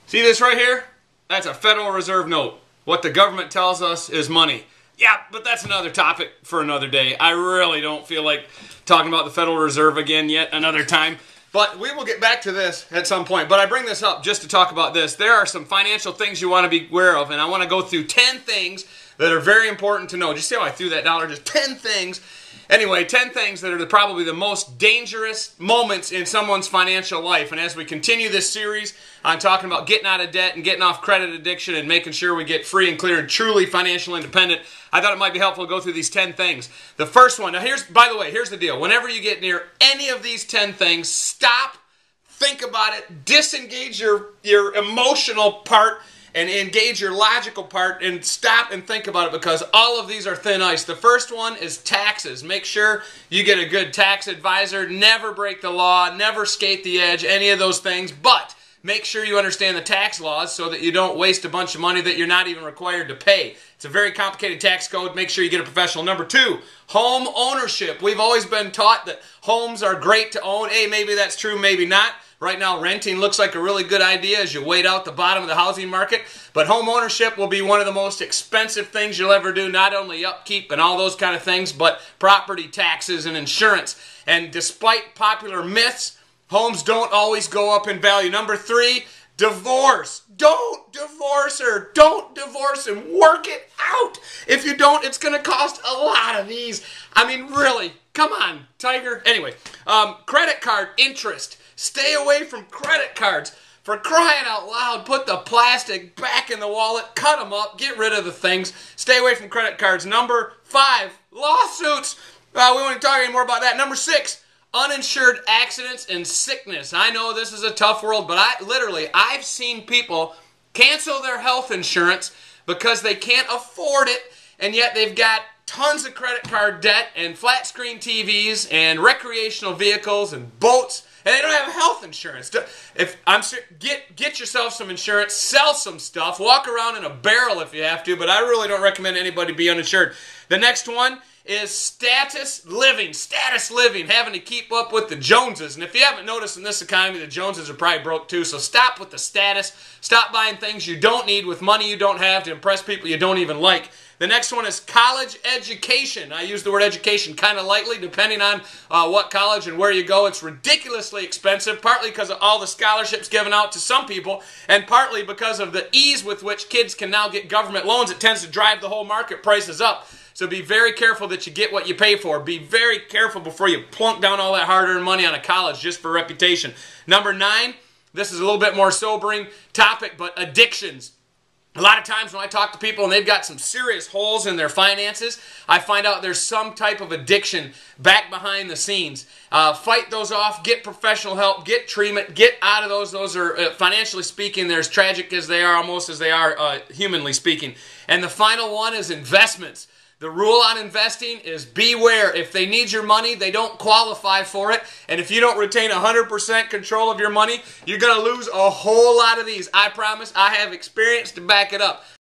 See this right here? That's a Federal Reserve note. What the government tells us is money. Yeah, but that's another topic for another day. I really don't feel like talking about the Federal Reserve again yet another time. But we will get back to this at some point. But I bring this up just to talk about this. There are some financial things you want to be aware of, and I want to go through 10 things that are very important to know. Just see how I threw that dollar? Just 10 things. Anyway, 10 things that are probably the most dangerous moments in someone's financial life. And as we continue this series on talking about getting out of debt and getting off credit addiction and making sure we get free and clear and truly financially independent, I thought it might be helpful to go through these 10 things. The first one, now by the way, here's the deal. Whenever you get near any of these 10 things, stop, think about it, disengage your emotional part, and engage your logical part and stop and think about it, because all of these are thin ice. The first one is taxes. Make sure you get a good tax advisor. Never break the law. Never skate the edge. Any of those things. But make sure you understand the tax laws so that you don't waste a bunch of money that you're not even required to pay. It's a very complicated tax code. Make sure you get a professional. Number 2, home ownership. We've always been taught that homes are great to own. Hey, maybe that's true, maybe not. Right now, renting looks like a really good idea as you wait out the bottom of the housing market. But home ownership will be one of the most expensive things you'll ever do. Not only upkeep and all those kind of things, but property taxes and insurance. And despite popular myths, homes don't always go up in value. Number 3, divorce. Don't divorce her. Don't divorce him. Work it out. If you don't, it's going to cost a lot of these. I mean, really. Come on, Tiger. Anyway, credit card interest. Stay away from credit cards. For crying out loud, put the plastic back in the wallet, cut them up, get rid of the things. Stay away from credit cards. Number 5, lawsuits. We won't talk anymore about that. Number 6, uninsured accidents and sickness. I know this is a tough world, but I've seen people cancel their health insurance because they can't afford it, and yet they've got tons of credit card debt and flat screen TVs and recreational vehicles and boats, and they don't have health insurance. Get yourself some insurance, sell some stuff, walk around in a barrel if you have to, but I really don't recommend anybody be uninsured. The next one is status living, having to keep up with the Joneses. And if you haven't noticed in this economy, the Joneses are probably broke too, so stop with the status. Stop buying things you don't need with money you don't have to impress people you don't even like. The next one is college education. I use the word education kind of lightly, depending on what college and where you go. It's ridiculously expensive, partly because of all the scholarships given out to some people, and partly because of the ease with which kids can now get government loans. It tends to drive the whole market prices up. So be very careful that you get what you pay for. Be very careful before you plunk down all that hard-earned money on a college just for reputation. Number 9, this is a little bit more sobering topic, but addictions. A lot of times when I talk to people and they've got some serious holes in their finances, I find out there's some type of addiction back behind the scenes. Fight those off, get professional help, get treatment, get out of those. Those are, financially speaking, they're as tragic as they are, almost as they are humanly speaking. And the final one is investments. The rule on investing is beware. If they need your money, they don't qualify for it. And if you don't retain 100% control of your money, you're going to lose a whole lot of these. I promise. I have experience to back it up.